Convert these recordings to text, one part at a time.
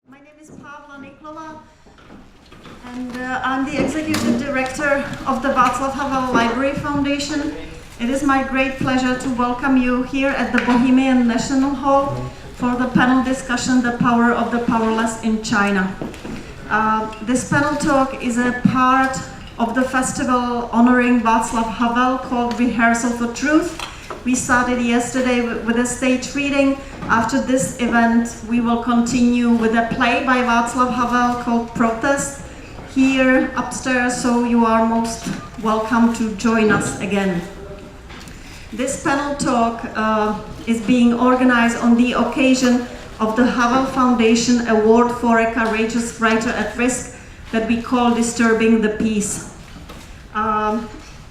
My name is Havel, and I'm the Executive Director of the Vaclav Havel Library Foundation. It is my great pleasure to welcome you here at the Bohemian National Hall for the panel discussion, The Power of the Powerless in China. This panel talk is a part of the festival honoring Václav Havel called Rehearsal for Truth. We started yesterday with a stage reading. After this event, we will continue with a play by Václav Havel called Protest here upstairs, so you are most welcome to join us again. This panel talk is being organized on the occasion of the Havel Foundation Award for a Courageous Writer at Risk that we call Disturbing the Peace.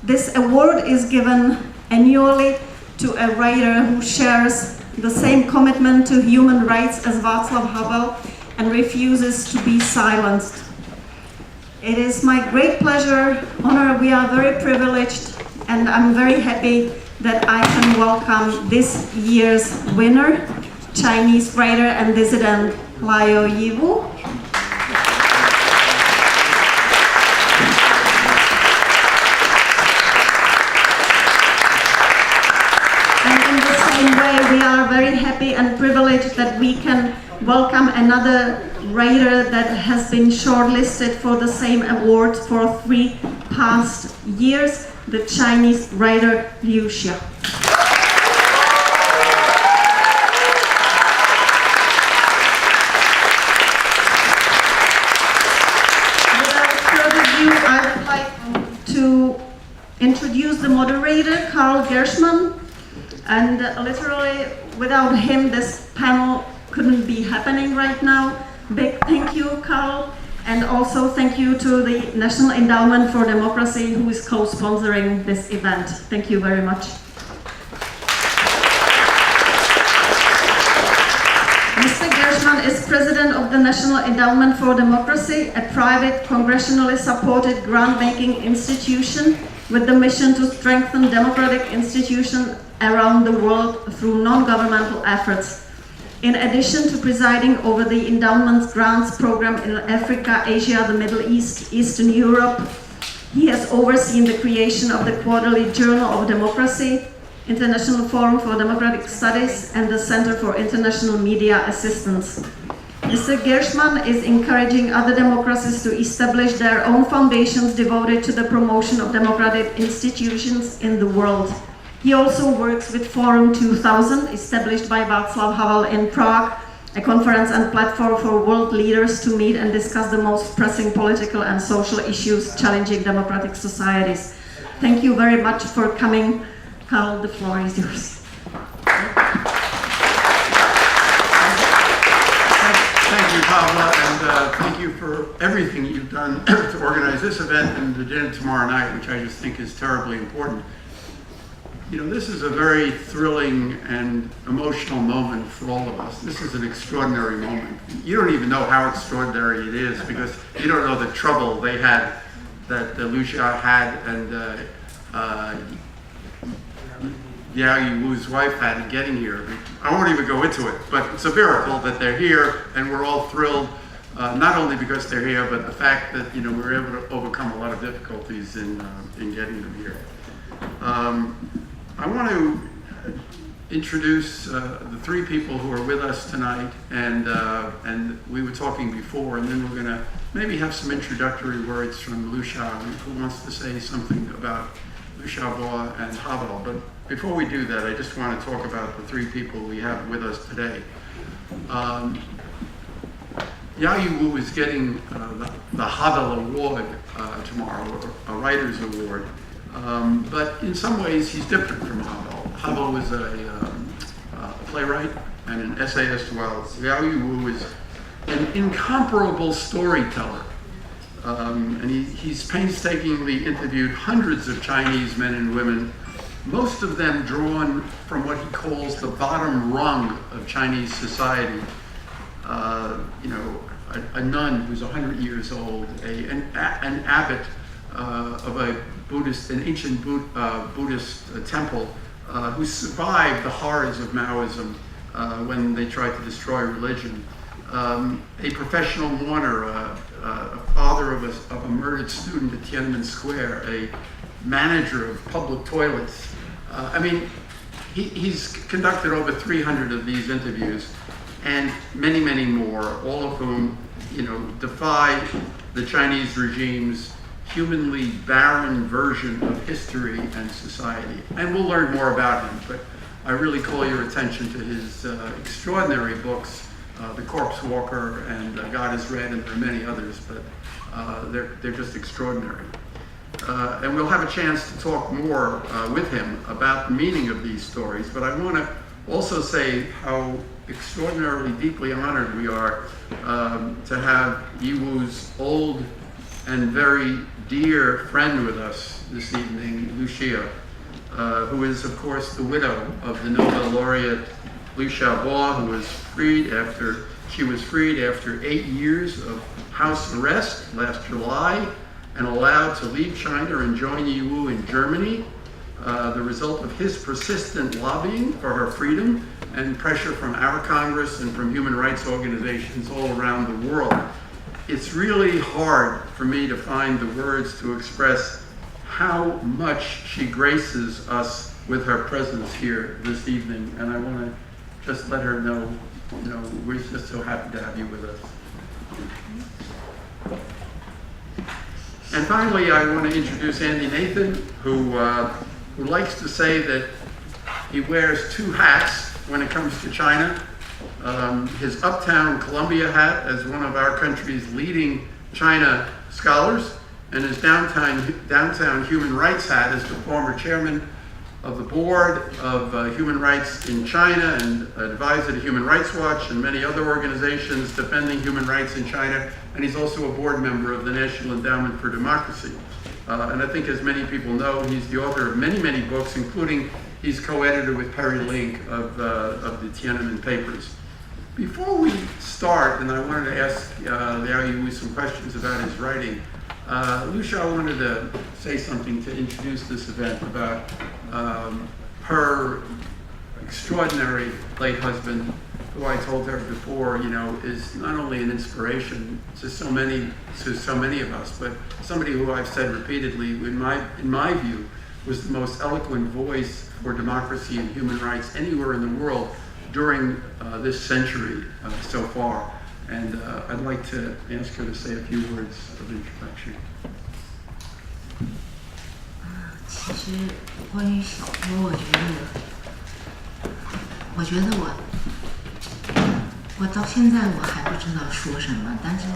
This award is given annually to a writer who shares the same commitment to human rights as Václav Havel and refuses to be silenced. It is my great honor, we are very privileged, and I'm very happy that I can welcome this year's winner, Chinese writer and dissident Liao Yiwu. We are very happy and privileged that we can welcome another writer that has been shortlisted for the same award for 3 past years, the Chinese writer Liao. Without further ado, I would like to introduce the moderator, Gershman. And literally, without him, this panel couldn't be happening right now. Big thank you, Carl. And also thank you to the National Endowment for Democracy, who is co-sponsoring this event. Thank you very much. Mr. Gershman is president of the National Endowment for Democracy, a private, congressionally supported grant-making institution with the mission to strengthen democratic institutions around the world through non-governmental efforts. In addition to presiding over the endowment's grants program in Africa, Asia, the Middle East, Eastern Europe, he has overseen the creation of the Quarterly Journal of Democracy, International Forum for Democratic Studies, and the Center for International Media Assistance. Mr. Gershman is encouraging other democracies to establish their own foundations devoted to the promotion of democratic institutions in the world. He also works with Forum 2000, established by Václav Havel in Prague, a conference and platform for world leaders to meet and discuss the most pressing political and social issues challenging democratic societies. Thank you very much for coming. Carl, the floor is yours. Thank you, Pavla, and thank you for everything you've done to organize this event and the dinner tomorrow night, which I just think is terribly important. You know, this is a very thrilling and emotional moment for all of us. This is an extraordinary moment. You don't even know how extraordinary it is because you don't know the trouble they had, that Liao had, and Yiwu's wife had in getting here. I won't even go into it, but it's a miracle that they're here, and we're all thrilled, not only because they're here, but the fact that we're able to overcome a lot of difficulties in getting them here. I want to introduce the 3 people who are with us tonight, and we were talking before, and then we're going to maybe have some introductory words from Liao, who wants to say something about Liao and Havel. But before we do that, I just want to talk about the 3 people we have with us today. Yiwu is getting the Havel Award tomorrow, a writer's award. But in some ways, he's different from Havel. Havel was a playwright and an essayist, while Liao Yiwu is an incomparable storyteller. And he's painstakingly interviewed hundreds of Chinese men and women, most of them drawn from what he calls the bottom rung of Chinese society. A nun who's 100 years old, an abbot of an ancient Buddhist temple who survived the horrors of Maoism when they tried to destroy religion. a professional mourner, a father of a murdered student at Tiananmen Square, a manager of public toilets. I mean, he's conducted over 300 of these interviews, and many, many more, all of whom, defy the Chinese regime's humanly barren version of history and society. And we'll learn more about him, but I really call your attention to his extraordinary books, The Corpse Walker and God is Red, and there are many others, but they're just extraordinary. And we'll have a chance to talk more with him about the meaning of these stories, but I want to also say how extraordinarily deeply honored we are to have Yiwu's old and very dear friend with us this evening, Liao, who is, of course, the widow of the Nobel laureate Liu Xiaobo, who was freed after 8 years of house arrest last July and allowed to leave China and join Yiwu in Germany, the result of his persistent lobbying for her freedom and pressure from our Congress and from human rights organizations all around the world. It's really hard for me to find the words to express how much she graces us with her presence here this evening, and I want to just let her know, we're just so happy to have you with us. And finally, I want to introduce Andy Nathan, who likes to say that he wears 2 hats when it comes to China. His Uptown Columbia hat as one of our country's leading China scholars, and his downtown human rights hat as the former chairman of the board of human rights in China and advisor to Human Rights Watch and many other organizations defending human rights in China. And he's also a board member of the National Endowment for Democracy. And I think, as many people know, he's the author of many, many books, including he's co-editor with Perry Link of the Tiananmen Papers. Before we start, and I wanted to ask Liao Yiwu some questions about his writing, Liu Xiao wanted to say something to introduce this event about her extraordinary late husband, who I told her before, is not only an inspiration to so many of us, but somebody who I've said repeatedly, in my view, was the most eloquent voice for democracy and human rights anywhere in the world during this century so far. And I'd like to ask her to say a few words of introduction. 其实关于小波，我觉得我到现在我还不知道说什么，但是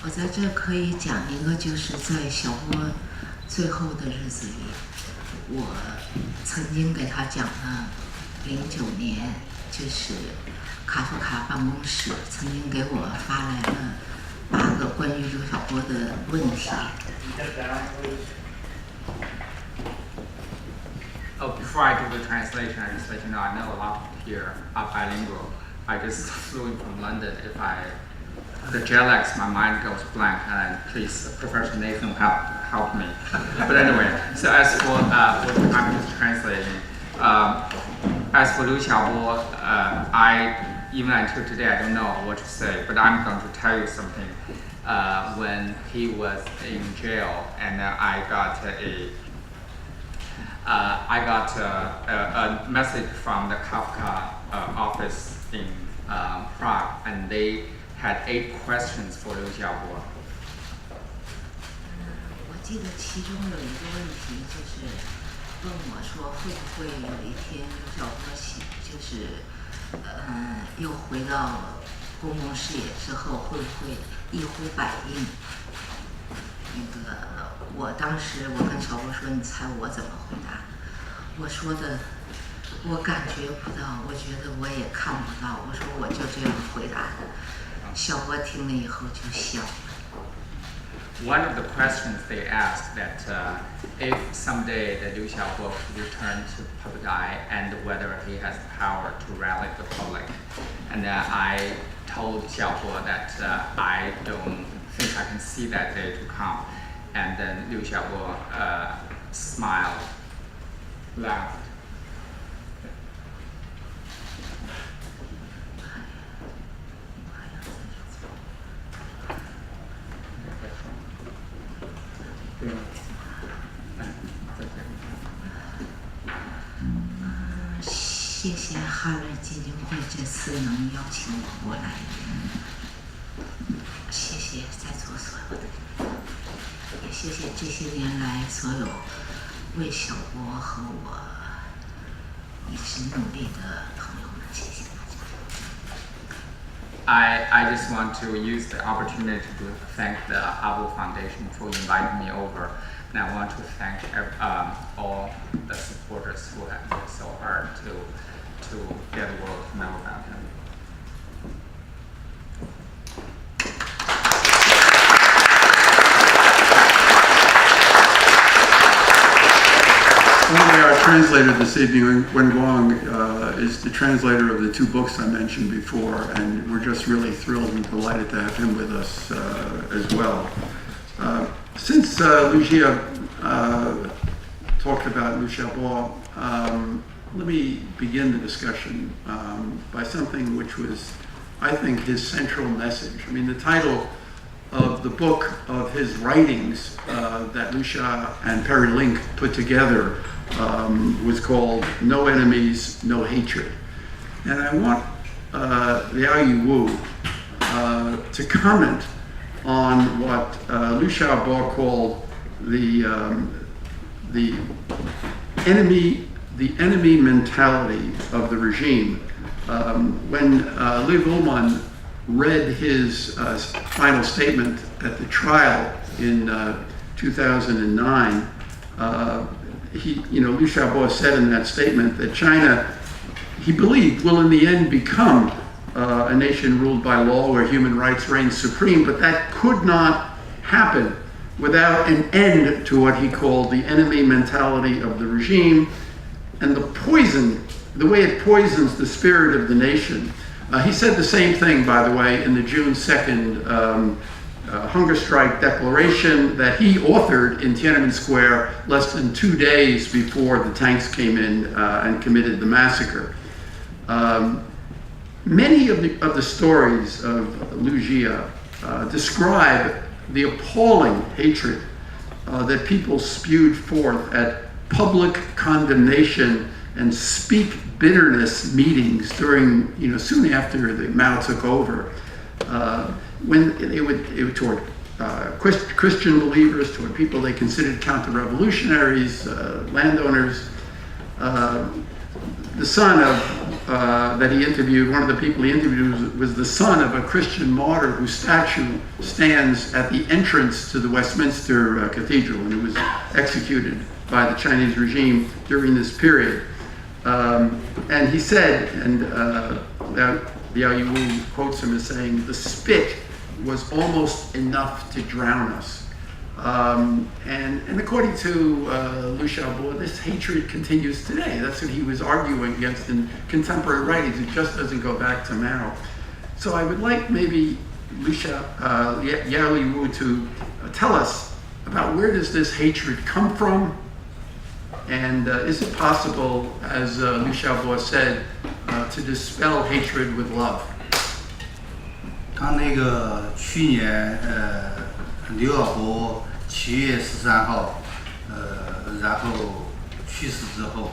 我在这可以讲一个，就是在小波最后的日子里，我曾经给他讲了09年，就是卡夫卡办公室曾经给我发来了8个关于刘晓波的问题。Oh, before I do the translation, I just let you know I know a lot of people here are bilingual. I just flew in from London. If the jet lags, my mind goes blank, and please, Professor Nathan, help me. But anyway, so as for what I'm just translating, as for Liu Xiaobo, even until today, I don't know what to say, but I'm going to tell you something. When he was in jail, and I got a message from the Kafka office in Prague, and they had 8 questions for Liu Xiaobo. 我记得其中有一个问题就是问我说，会不会有一天刘晓波就是又回到公共视野之后，会不会一呼百应？我当时我跟小波说，你猜我怎么回答？我说的，我感觉不到，我觉得我也看不到。我说我就这样回答的。小波听了以后就笑了。One of the questions they asked that if someday the Liu Xiaobo could return to the public eye and whether he has the power to rally the public. And I told Xiaobo that I don't think I can see that day to come. And then Liu Xiaobo smiled, laughed. 谢谢哈伦基金会这次能邀请我过来，谢谢在座所有的人，也谢谢这些年来所有为小波和我一直努力的朋友们，谢谢大家。I just want to use the opportunity to thank the Havel Foundation for inviting me over, and I want to thank all the supporters who have worked so hard to get the world to know about him. Our translator this evening, Wen Guang, is the translator of the two books I mentioned before, and we're just really thrilled and delighted to have him with us as well. Since Liu Jia talked about Liu Xiaobo, let me begin the discussion by something which was, I think, his central message. I mean, the title of the book of his writings that Liu Xia and Perry Link put together was called No Enemies, No Hatred. And I want Liao Yiwu to comment on what Liu Xiaobo called the enemy mentality of the regime. When Liu Wuman read his final statement at the trial in 2009, Liu Xiaobo said in that statement that China, he believed, will in the end become a nation ruled by law where human rights reign supreme, but that could not happen without an end to what he called the enemy mentality of the regime and the poison, the way it poisons the spirit of the nation. He said the same thing, by the way, in the June 2nd hunger strike declaration that he authored in Tiananmen Square less than 2 days before the tanks came in and committed the massacre. Many of the stories of Liu Jia describe the appalling hatred that people spewed forth at public condemnation and speak bitterness meetings during, soon after the Mao took over, when it would toward Christian believers, toward people they considered counter-revolutionaries, landowners. The son of, that he interviewed, one of the people he interviewed was the son of a Christian martyr whose statue stands at the entrance to the Westminster Cathedral, and who was executed by the Chinese regime during this period. And he said, and Liao Yiwu quotes him as saying, the spit was almost enough to drown us. And according to Liu Xiaobo, this hatred continues today. That's what he was arguing against in contemporary writings. It just doesn't go back to Mao. So I would like maybe Liao Yiwu to tell us about where does this hatred come from, and is it possible, as Liu Xiaobo said, to dispel hatred with love? 他那个去年刘晓波7月13号然后去世之后，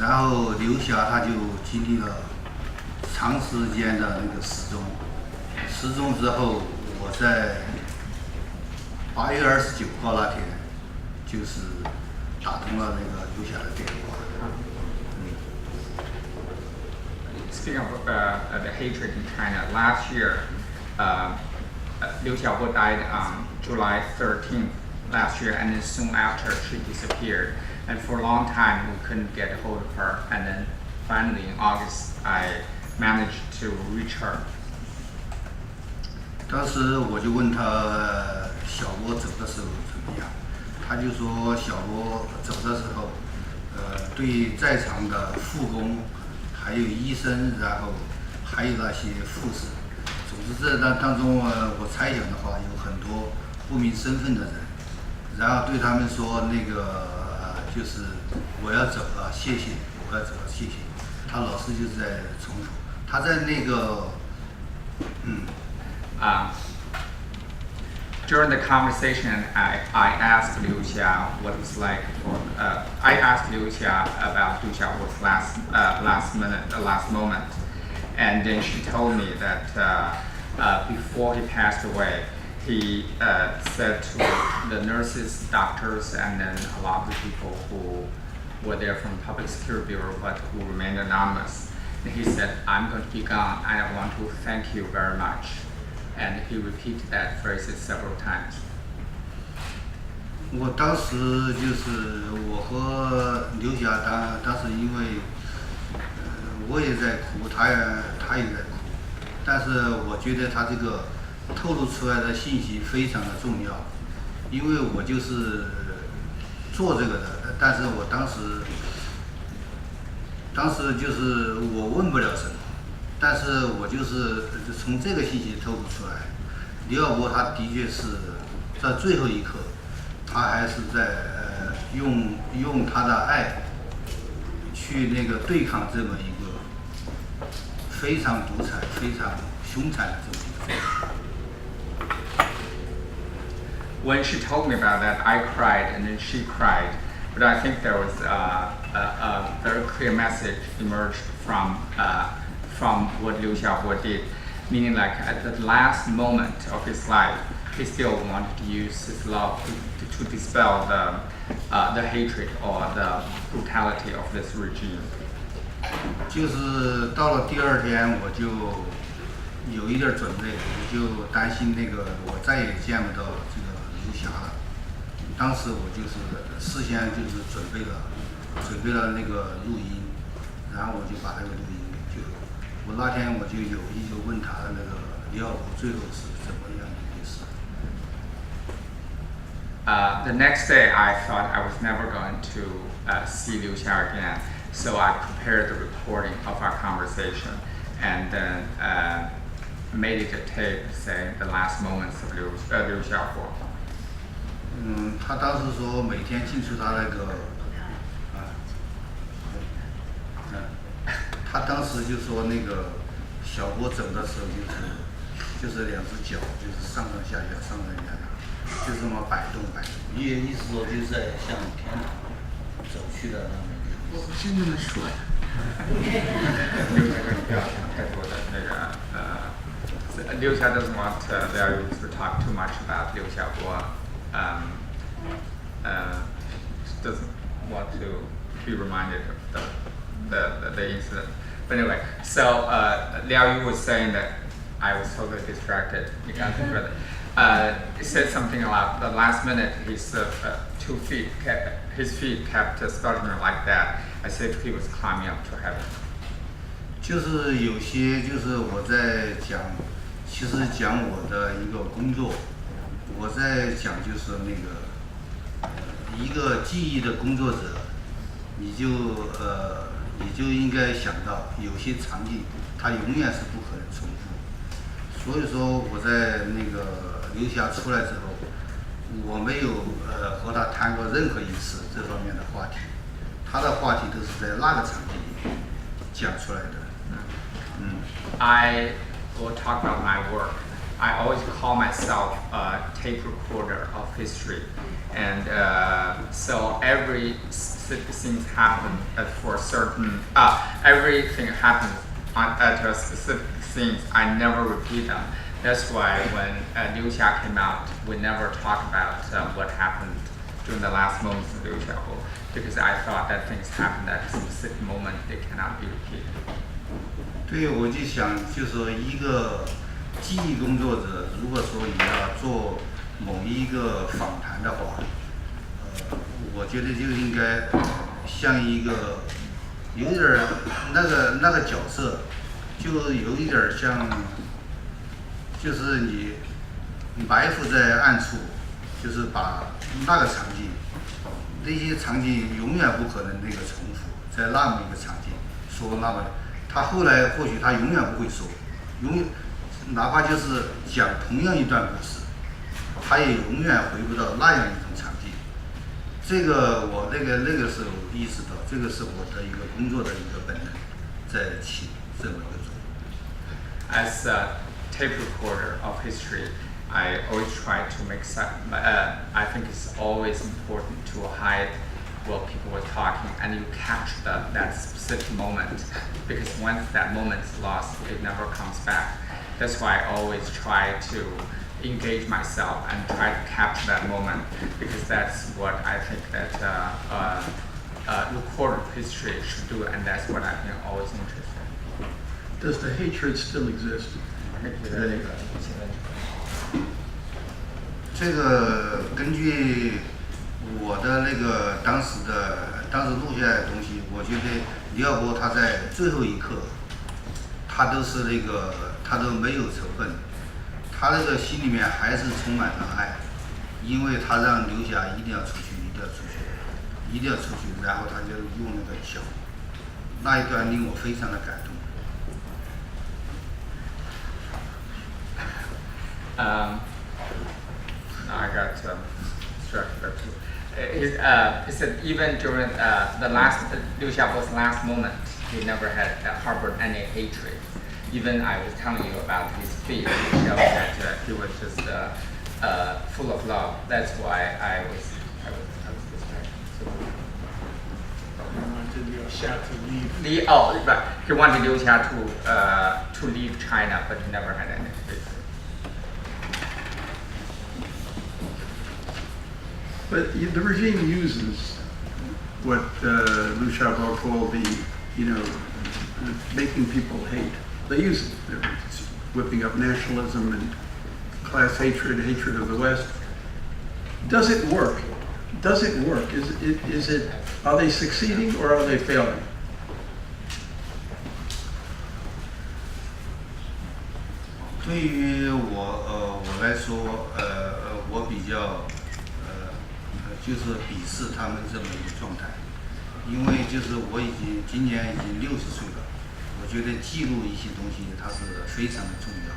然后刘霞他就经历了长时间的那个失踪。失踪之后，我在8月29号那天就是打通了那个刘霞的电话。Speaking of the hatred in China, last year, Liu Xiaobo died on July 13th last year, and then soon after she disappeared. And for a long time, we couldn't get a hold of her. And then finally in August, I managed to reach her. 当时我就问他小波走的时候怎么样，他就说小波走的时候，对在场的护工，还有医生，然后还有那些护士，总之这当中我猜想的话，有很多不明身份的人，然后对他们说那个就是我要走了，谢谢，我要走了，谢谢。他老是就是在重复，他在那个 during the conversation, I asked Liu Xia what it was like for, I asked Liu Xia about Liu Xiaobo's last moment. And then she told me that before he passed away, he said to the nurses, doctors, and then a lot of the people who were there from the Public Security Bureau but who remained anonymous. And he said, I'm going to be gone, and I want to thank you very much. And he repeated that phrase several times. 我当时就是我和刘霞当时因为我也在哭，他也在哭，但是我觉得他这个透露出来的信息非常的重要，因为我就是做这个的，但是我当时就是我问不了什么，但是我就是从这个信息透露出来，李晓波他的确是在最后一刻，他还是在用他的爱去那个对抗这么一个非常独裁、非常凶残的这么一个方式。When she told me about that, I cried and then she cried. But I think there was a very clear message emerged from what Liu Xiaobo did, meaning like at the last moment of his life, he still wanted to use his love to dispel the hatred or the brutality of this regime. 就是到了第二天，我就有一点准备，我就担心那个我再也见不到这个刘霞了。当时我就是事先就是准备了那个录音，然后我就把那个录音我那天我就有意就问他的那个李晓波最后是怎么样一回事。The next day, I thought I was never going to see Liu Xia again, so I prepared the recording of our conversation and then made it a tape saying the last moments of Liu Xiaobo. 他当时说每天进出他那个，他当时就说那个小波走的时候就是两只脚就是上上下下，就这么摆动，意思说就是在向天堂走去的那么一个。我不是那么说的。Liu Xia doesn't want Liao to talk too much about Liu Xiaobo. Doesn't want to be reminded of the incident. But anyway, so Liao Yu was saying that I was totally distracted. You got to further. He said something about the last minute. His feet kept stuttering like that, as if he was climbing up to heaven. 就是有些就是我在讲，其实讲我的一个工作，我在讲就是那个一个记忆的工作者，你就应该想到有些场景它永远是不可能重复。所以说我在那个刘霞出来之后，我没有和他谈过任何一次这方面的话题，他的话题都是在那个场景里讲出来的。I will talk about my work. I always call myself a tape recorder of history, and so things happen for a certain. Everything happens at a specific scene. I never repeat them. That's why when Liu Xia came out, we never talk about what happened during the last moments of Liu Xiaobo, because I thought that things happened at a specific moment, they cannot be repeated. 对，我就想，就说一个记忆工作者，如果说你要做某一个访谈的话，我觉得就应该像一个有点那个角色，就有一点像，就是你埋伏在暗处，就是把那个场景，那些场景永远不可能那个重复，在那么一个场景说那么。他后来或许他永远不会说，哪怕就是讲同样一段故事，他也永远回不到那样一种场景。这个我那个时候意识到，这个是我的一个工作的一个本能，在起这么一个作用。As a tape recorder of history, I always try to make I think it's always important to hide while people were talking and you capture that specific moment, because once that moment is lost, it never comes back. That's why I always try to engage myself and try to capture that moment, because that's what I think that recorded history should do, and that's what I've been always interested in. Does the hatred still exist today? 这个根据我的那个当时录下来的东西，我觉得李晓波他在最后一刻，他都是他都没有仇恨，他那个心里面还是充满了爱，因为他让刘霞一定要出去，一定要出去，一定要出去，然后他就用那个脚，那一段令我非常的感动。I got distracted there too. He said even during the last Liu Xiaobo's last moment, he never had harbored any hatred. Even I was telling you about his speech, it shows that he was just full of love. That's why I was distracted. He wanted Liu Xia to leave. Right. He wanted Liu Xia to leave China, but he never had any hatred. But the regime uses what Liu Xiaobo called making people hate. They use it. They're whipping up nationalism and class hatred of the West. Does it work? Does it work? Are they succeeding or are they failing? "对于我来说，我比较就是鄙视他们这么一个状态，因为就是我今年已经60岁了，我觉得记录一些东西它是非常的重要。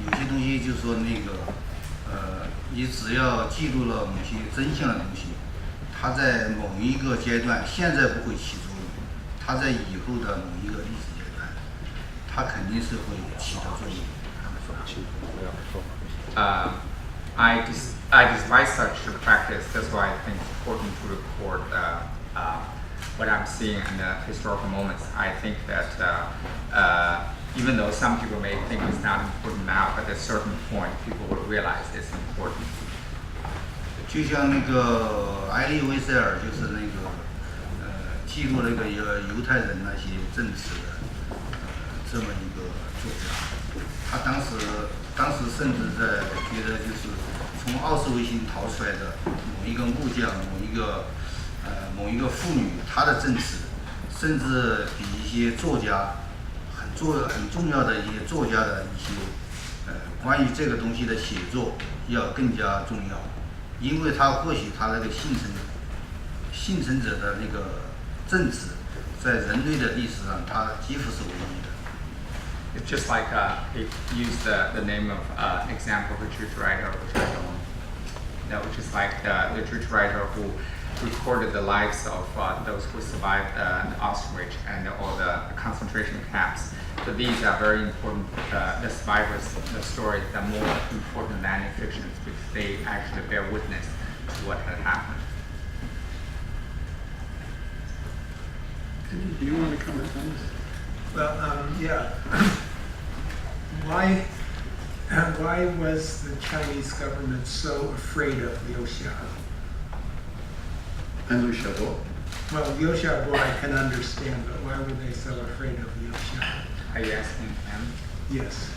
有些东西就是说你只要记录了某些真相的东西，它在某一个阶段现在不会起作用，它在以后的某一个历史阶段，它肯定是会起到作用。I despise such a practice. That's why I think it's important to record what I'm seeing in the historical moments. I think that even though some people may think it's not important now, but at a certain point, people will realize it's important. 就像那个埃利威塞尔，就是记录那个犹太人那些政治的这么一个作家，他当时甚至在觉得就是从奥斯维辛逃出来的某一个木匠，某一个妇女，她的证词，甚至比一些作家很重要的一些作家的一些关于这个东西的写作要更加重要，因为他或许他那个幸存者的那个证词，在人类的历史上，他几乎是唯一的。It's just like he used the name of an example of a Jewish writer, which I don't know, which is like the Jewish writer who recorded the lives of those who survived Auschwitz and all the concentration camps. So these are very important. The survivors, the stories are more important than any fictions because they actually bear witness to what had happened. Do you want to comment on this? Well, yeah. Why was the Chinese government so afraid of Liu Xia? And Liu Xiaobo? Well, Liu Xiaobo I can understand, but why were they so afraid of Liu Xia? Are you asking him? Yes.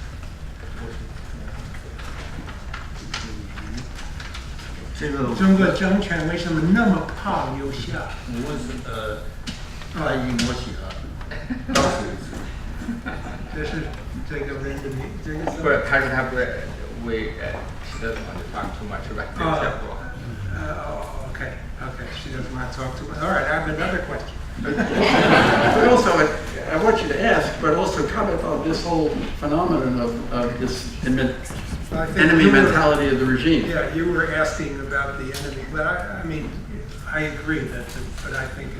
这个中国政权为什么那么怕Liu Xia？我是爱因摩西啊，倒数一次。这是这个人的名，这个是。But how did have she doesn't want to talk too much about the Okay. She doesn't want to talk too much. All right, I have another question. But also, I want you to ask, but also comment on this whole phenomenon of this I think enemy you were- mentality of the regime. Yeah, you were asking about the enemy, but I mean, I agree but I think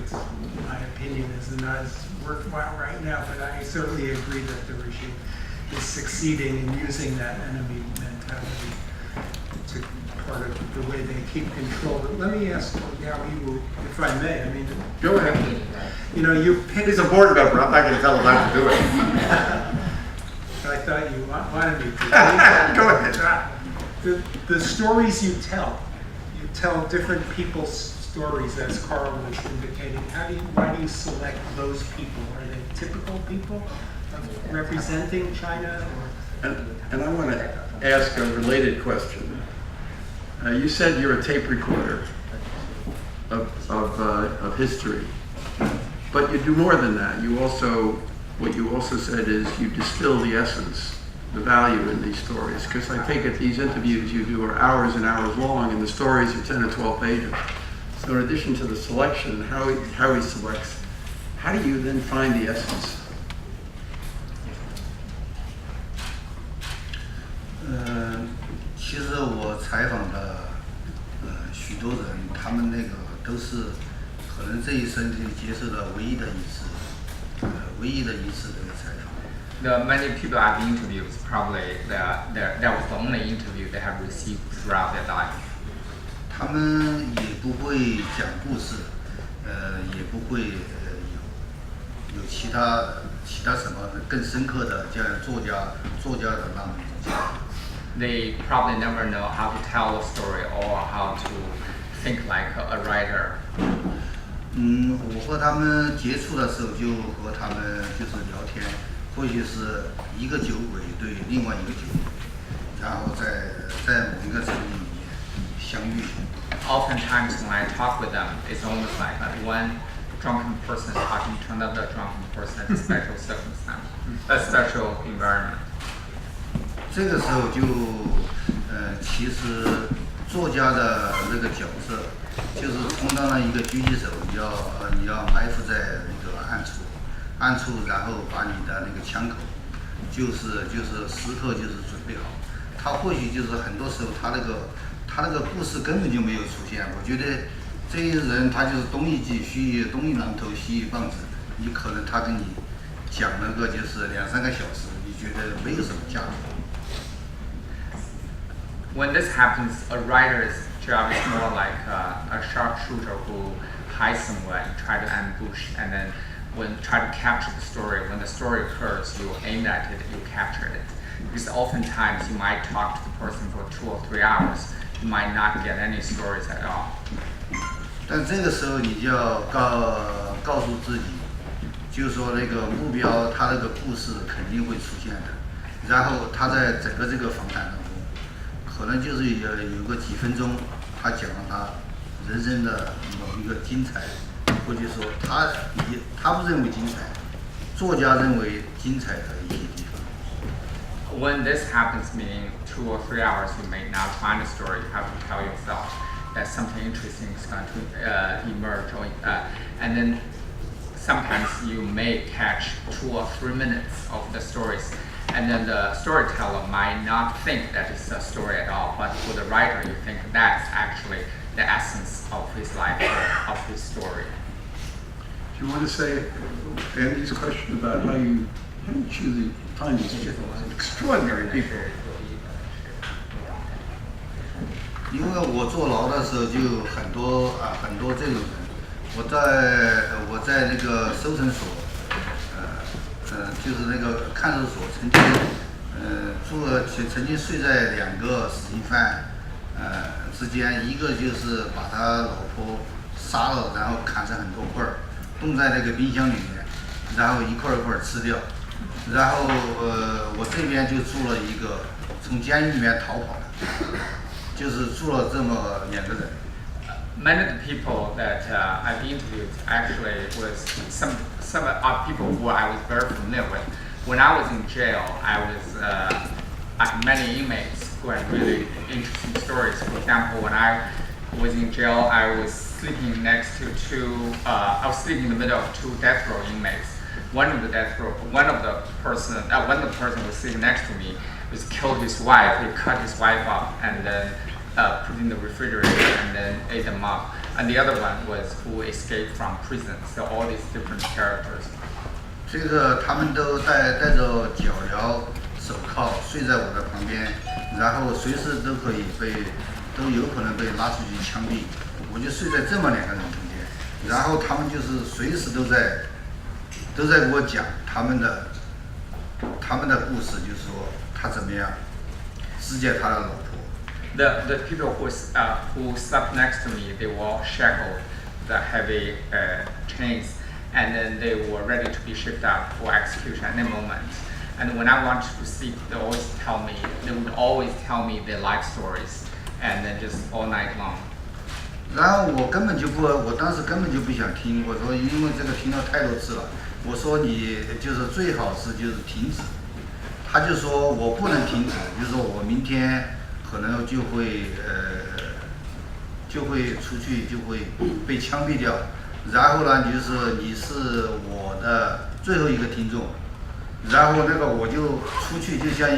my opinion is not as worthwhile right now, but I certainly agree that the regime is succeeding in using that enemy mentality. to part of the way they keep control. But let me ask Yiwu, if I may. I mean, Go ahead. you know, you picked. He's a board member. I'm not going to tell him how to do it. I thought you wanted me to. Go ahead. The stories you tell different people's stories, as Carl was indicating. Why do you select those people? Are they typical people representing China? And I want to ask a related question. You said you're a tape recorder of history, but you do more than that. What you also said is you distill the essence, the value in these stories. Because I take it these interviews you do are hours and hours long, and the stories are 10 or 12 pages. So in addition to the selection, how he selects, how do you then find the essence? 其实我采访的许多人，他们那个都是可能这一生接受的唯一的一次这个采访。 The many people I've interviewed, probably that was the only interview they have received throughout their life. 他们也不会讲故事，也不会有其他什么更深刻的这样作家的那种东西。 They probably never know how to tell a story or how to think like a writer. 我和他们接触的时候，就和他们就是聊天，或许是一个酒鬼对另外一个酒鬼，然后在某一个城里面相遇。 Oftentimes when I talk with them, it's almost like one drunken person is talking to another drunken person in a special circumstance, a special environment. 这个时候就其实作家的那个角色，就是充当了一个狙击手，你要埋伏在那个暗处，然后把你的那个枪口，就是时刻就是准备好。他或许就是很多时候他那个故事根本就没有出现。我觉得这些人他就是东一记西一东一榔头西一棒子，你可能他跟你讲那个就是2、3个小时，你觉得没有什么价值。 When this happens, a writer's job is more like a sharpshooter who hides somewhere and try to ambush, and then try to capture the story. When the story occurs, you aim at it, you capture it. Because oftentimes you might talk to the person for 2 or 3 hours, you might not get any stories at all. 但这个时候你就要告诉自己，就是说那个目标，他那个故事肯定会出现的。然后他在整个这个访谈当中，可能就是有个几分钟，他讲了他人生的某一个精彩，或者说他不认为精彩，作家认为精彩的一些地方。 When this happens, meaning 2 or 3 hours, you may not find a story. You have to tell yourself that something interesting is going to emerge, and then sometimes you may catch 2 or 3 minutes of the stories, and then the storyteller might not think that it's a story at all, but for the writer, you think that's actually the essence of his life or of his story. Do you want to say Andy's question about how you choose find these extraordinary people? 因为我坐牢的时候就很多这种人，我在那个收审所，就是那个看守所，曾经睡在2个死刑犯之间，一个就是把他老婆杀了，然后砍成很多块儿，冻在那个冰箱里面，然后一块一块吃掉。然后我这边就住了一个从监狱里面逃跑的。 就是住了这么2个人。Many of the people that I've interviewed actually was some people who I was very familiar with. When I was in jail, I had many inmates who had really interesting stories. For example, when I was in jail, I was sleeping next to I was sleeping in the middle of 2 death row inmates. One of the person was sitting next to me was killed his wife. He cut his wife up and then put in the refrigerator and then ate them up. And the other one was who escaped from prison. So all these different characters. 这个他们都带着脚镣，手铐睡在我的旁边，然后随时都有可能被拉出去枪毙。我就睡在这么2个人中间，然后他们就是随时都在给我讲他们的故事，就是说他怎么样肢解他的老婆。The people who slept next to me, they were all shackled, the heavy chains, and then they were ready to be shipped out for execution at any moment. And when I wanted to sleep, they would always tell me their life stories, and then just all night long. 然后我当时根本就不想听，我说因为这个听了太多次了，我说你就是最好是就是停止。他就说我不能停止，就是说我明天可能就会出去就会被枪毙掉。然后呢，就是你是我的最后一个听众，然后那个我就出去就像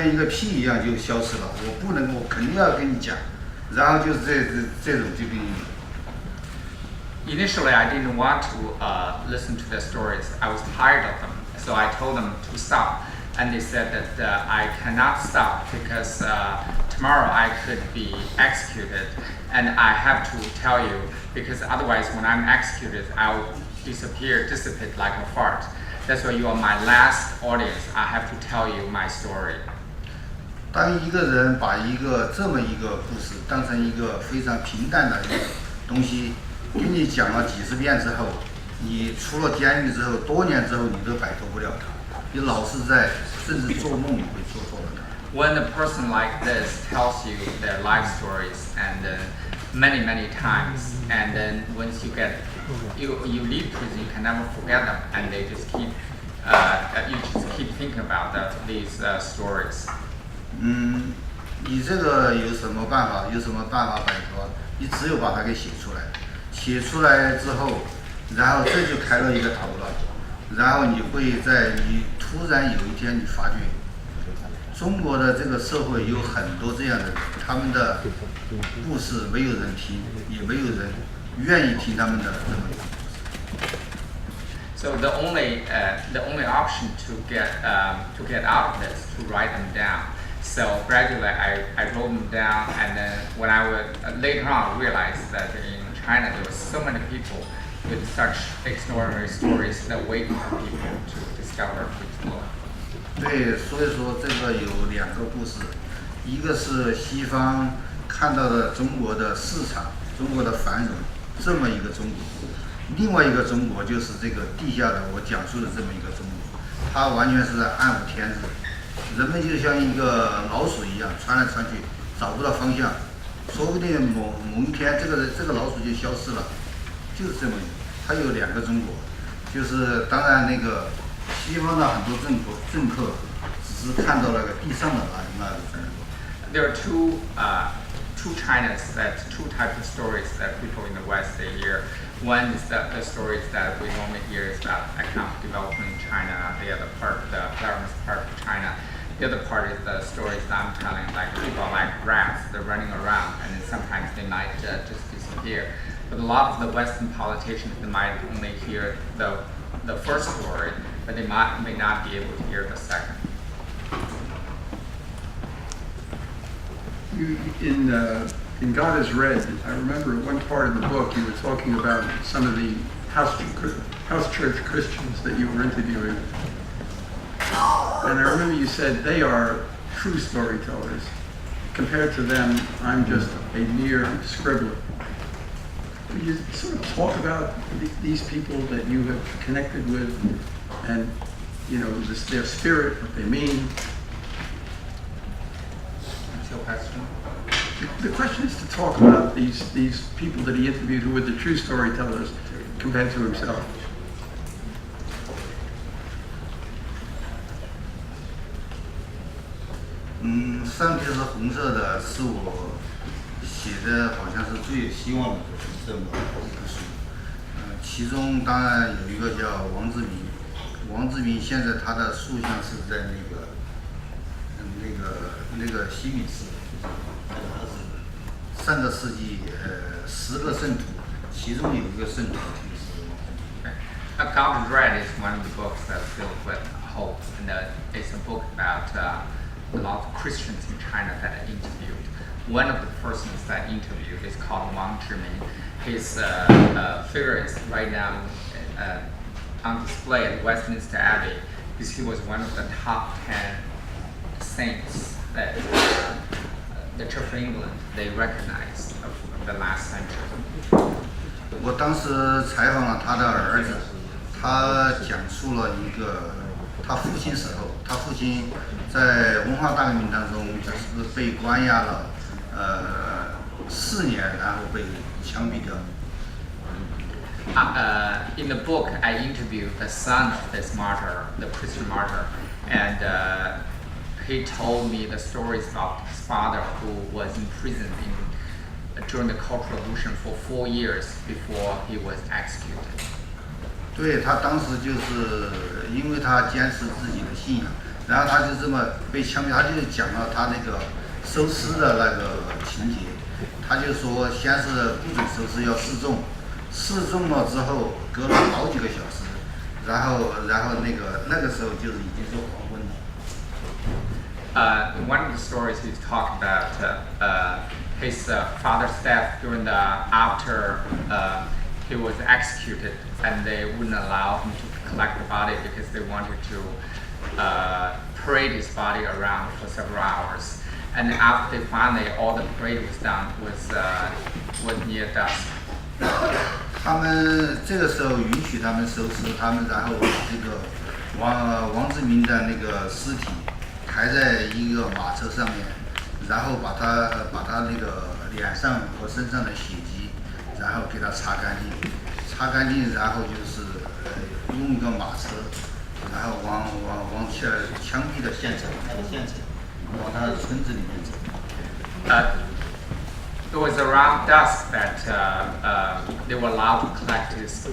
一个屁一样就消失了。我肯定要跟你讲。然后就是这种就跟你。Initially, I didn't want to listen to their stories. I was tired of them, so I told them to stop. And they said that I cannot stop because tomorrow I could be executed, and I have to tell you because otherwise, when I'm executed, I will dissipate like a fart. That's why you are my last audience. I have to tell you my story. 当一个人把这么一个故事当成一个非常平淡的一个东西，给你讲了几十遍之后，你出了监狱之后，多年之后你都摆脱不了他，你老是甚至做梦你会做错了他。When a person like this tells you their life stories and many times, and then once you leave prison, you can never forget them, and they just keep you just keep thinking about these stories. 你这个有什么办法摆脱？你只有把它给写出来，写出来之后，然后这就开了一个头了，然后你突然有一天你发觉，中国的这个社会有很多这样的人，他们的故事没有人听，也没有人愿意听他们的这么一个故事。So the only option to get out of this is to write them down. So gradually I wrote them down, and then when I would later on realize that in China there were so many people with such extraordinary stories that waiting for people to discover, to explore. 对，所以说这个有2个故事，一个是西方看到的中国的市场、中国的繁荣这么一个中国，另外一个中国就是这个地下的我讲述的这么一个中国，它完全是在暗无天日。人们就像一个老鼠一样穿来穿去，找不到方向，说不定某一天这个老鼠就消失了，就是这么。它有2个中国，就是当然那个西方的很多政客只是看到那个地上的那个中国。There are two Chinas, two types of stories that people in the West they hear. One is the stories that we normally hear is about economic development in China. The other part, the government's part of China. The other part is the stories that I'm telling, like people are like rats, they're running around, and then sometimes they might just disappear. But a lot of the Western politicians, they might only hear the first story, but they may not be able to hear the second. In God is Red, I remember one part of the book you were talking about some of the house church Christians that you were interviewing. And I remember you said they are true storytellers. Compared to them, I'm just a mere scribbler. Could you sort of talk about these people that you have connected with and, their spirit, what they mean? What's your question? The question is to talk about these people that he interviewed who were the true storytellers compared to himself. 上篇是红色的，是我写的，好像是最有希望的这么一个书。其中当然有一个叫王志民，王志民现在他的塑像是在那个西敏寺，上个世纪10个圣徒，其中有一个圣徒就是王志民。A God is Red is one of the books that's filled with hope, and it's a book about Christians in China that I interviewed. One of the persons that I interviewed is called Wang Zhimin. His figure is right now on display at Westminster Abbey because he was one of the top 10 saints that the Church of England they recognized of the last century. 我当时采访了他的儿子，他讲述了一个他父亲时候，他父亲在文化大革命当中是被关押了4年，然后被枪毙掉。In the book, I interviewed the son of this martyr, the Christian martyr, and he told me the stories about his father who was imprisoned during the Cultural Revolution for 4 years before he was executed. 对他当时就是因为他坚持自己的信仰，然后他就这么被枪毙，他就讲了他那个收尸的那个情节，他就说先是不准收尸，要示众，示众了之后隔了好几个小时，然后那个时候就是已经是黄昏了。One of the stories he's talking about his father's death during the after he was executed, and they wouldn't allow him to collect the body because they wanted to parade his body around for several hours. And after they finally all the parade was done was near dusk. 他们这个时候允许他们收尸，他们然后把这个王志民的那个尸体抬在一个马车上面，然后把他那个脸上和身上的血迹，然后给他擦干净，然后就是用一个马车，然后往枪毙的现场，往他的村子里面走。It was around dusk that they were allowed to collect his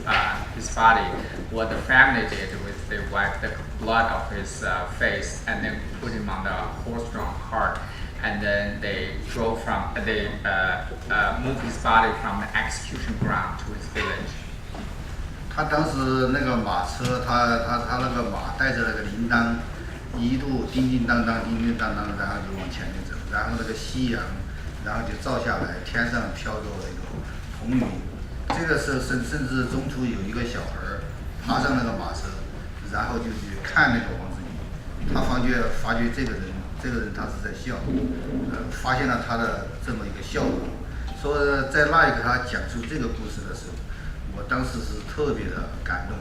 body. What the family did was they wiped the blood off his face and then put him on the horse-drawn cart, and then they moved his body from the execution ground to his village. 他当时那个马车，他那个马带着那个铃铛，一路叮叮当当，然后就往前面走，然后那个夕阳。然后就照下来，天上飘着那个红云。这个时候甚至中途有一个小孩爬上那个马车，然后就去看那个王志民。他发觉这个人他是在笑，发现了他的这么一个笑容。说在那一刻他讲述这个故事的时候，我当时是特别的感动。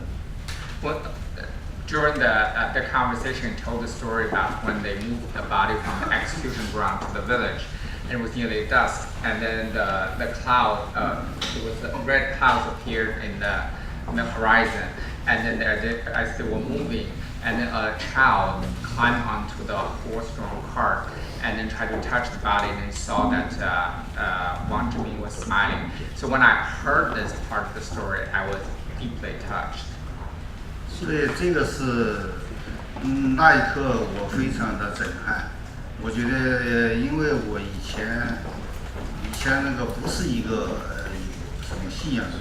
During the conversation, he told the story about when they moved the body from the execution ground to the village. And it was nearly dusk, and then the cloud, it was the red clouds appeared in the horizon, and then as they were moving, and then a child climbed onto the horse-drawn cart, and then tried to touch the body, and then saw that Wang Zhimin was smiling. So when I heard this part of the story, I was deeply touched. 所以这个是那一刻我非常的震撼。我觉得，因为我以前那个不是一个有什么信仰的人，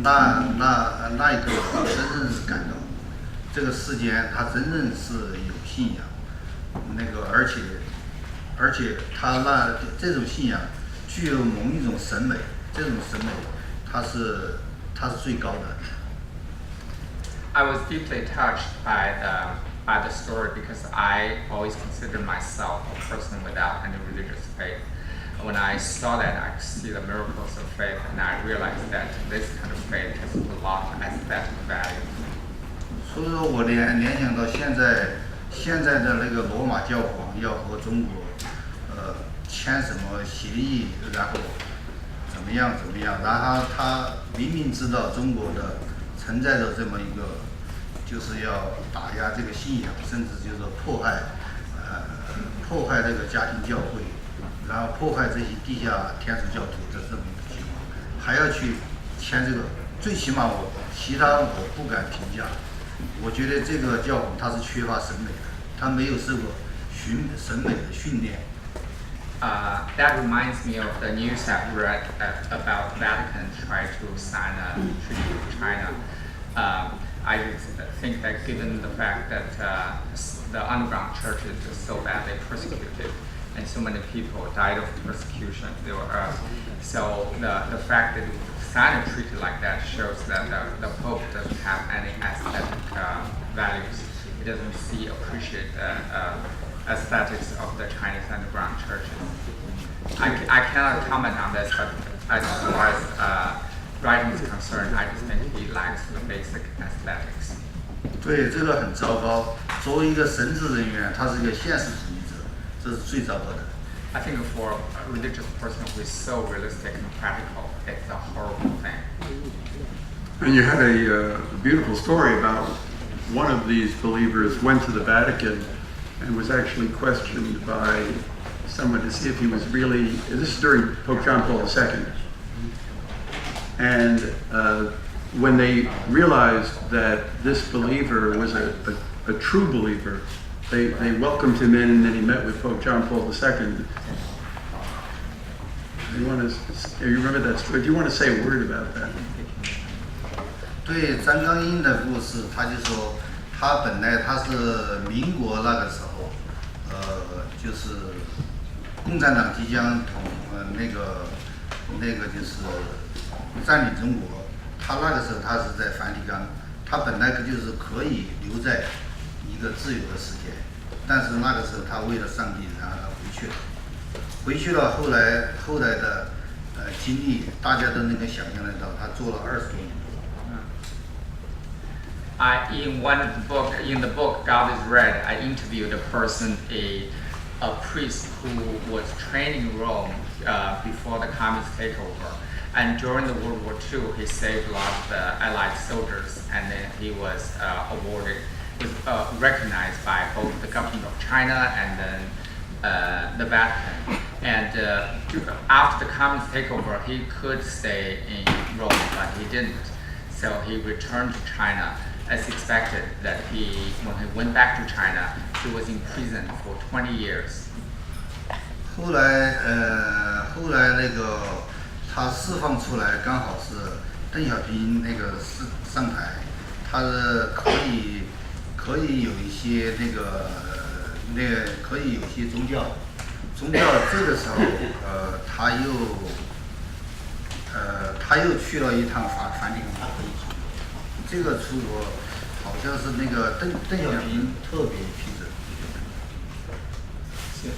那一刻我真正是感到，这个世间他真正是有信仰，那个而且他这种信仰具有某一种审美，这种审美它是最高的。I was deeply touched by the story because I always consider myself a person without any religious faith. When I saw that, I could see the miracles of faith, and I realized that this kind of faith has a lot of aesthetic value. 所以说我联想到现在的那个罗马教皇要和中国签什么协议，然后怎么样，然后他明明知道中国的存在着这么一个。就是要打压这个信仰，甚至就是迫害这个家庭教会，然后迫害这些地下天主教徒的这么一个情况，还要去签这个，最起码其他我不敢评价。我觉得这个教皇他是缺乏审美的，他没有受过审美的训练。That reminds me of the news I've read about Vatican trying to sign a treaty with China. I just think that given the fact that the underground churches are so badly persecuted and so many people died of persecution, so the fact that we sign a treaty like that shows that the Pope doesn't have any aesthetic values. He doesn't appreciate the aesthetics of the Chinese underground churches. I cannot comment on this, but as far as writing is concerned, I just think he lacks the basic aesthetics. 对，这个很糟糕。作为一个神职人员，他是一个现实主义者，这是最糟糕的。I think for a religious person who is so realistic and practical, it's a horrible thing. And you had a beautiful story about one of these believers went to the Vatican and was actually questioned by someone to see if he was really, this is during Pope John Paul II. And when they realized that this believer was a true believer, they welcomed him in, and then he met with Pope John Paul II. You remember that story? Do you want to say a word about that? 对张刚英的故事，他就说，他本来他是民国那个时候，就是共产党即将那个就是占领中国，他那个时候他是在梵蒂冈，他本来就是可以留在一个自由的世界，但是那个时候他为了上帝，然后他回去了，后来的经历，大家都能够想象得到，他做了20多年。In the book God is Red, I interviewed a person, a priest who was trained in Rome before the communist takeover, and during the World War II, he saved a lot of the Allied soldiers, and then he was recognized by both the government of China and then the Vatican. And after the communist takeover, he could stay in Rome, but he didn't. So he returned to China. As expected, that when he went back to China, he was in prison for 20 years. 后来那个他释放出来，刚好是邓小平那个上台，他是可以有一些可以有一些宗教这个时候他又去了一趟梵蒂冈，他可以出国，这个出国好像是那个邓小平特别批准。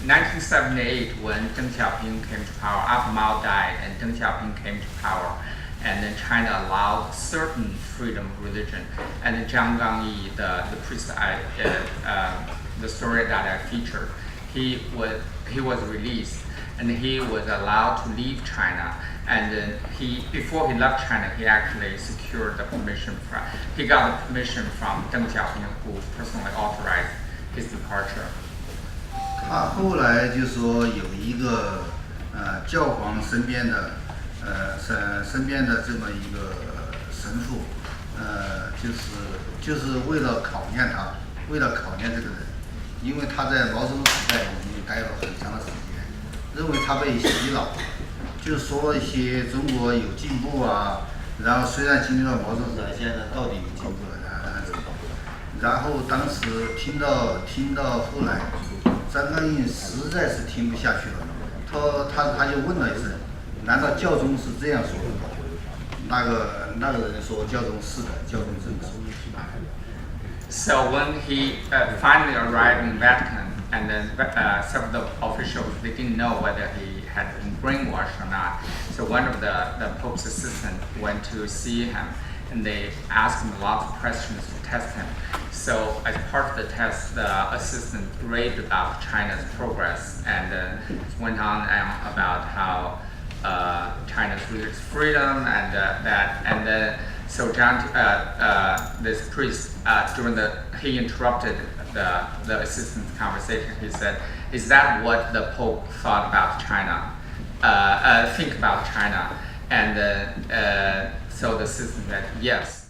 1978, when Deng Xiaoping came to power, after Mao died and Deng Xiaoping came to power, and then China allowed certain freedom of religion. And then Zhang Gangyi, the priest, the story that I featured, he was released and he was allowed to leave China. And then before he left China, he actually secured the permission he got the permission from Deng Xiaoping, who personally authorized his departure. 他后来就说有一个教皇身边的这么一个神父，就是为了考验这个人，因为他在毛泽东时代已经待了很长的时间，认为他被洗脑，就说一些中国有进步啊，然后虽然经历了毛泽东时代，现在到底有进步了，然后当时听到后来。张刚英实在是听不下去了，他就问了一声：“难道教宗是这样说的吗？”那个人说：“教宗是的，教宗这么说。” So when he finally arrived in Vatican, and then several officials, they didn't know whether he had been brainwashed or not. So one of the Pope's assistants went to see him, and they asked him lots of questions to test him. So as part of the test, the assistant raved about China's progress and went on about how China's religious freedom and so John, this priest, he interrupted the assistant's conversation. He said, "Is that what the Pope thought about China? Think about China?" And so the assistant said, "Yes."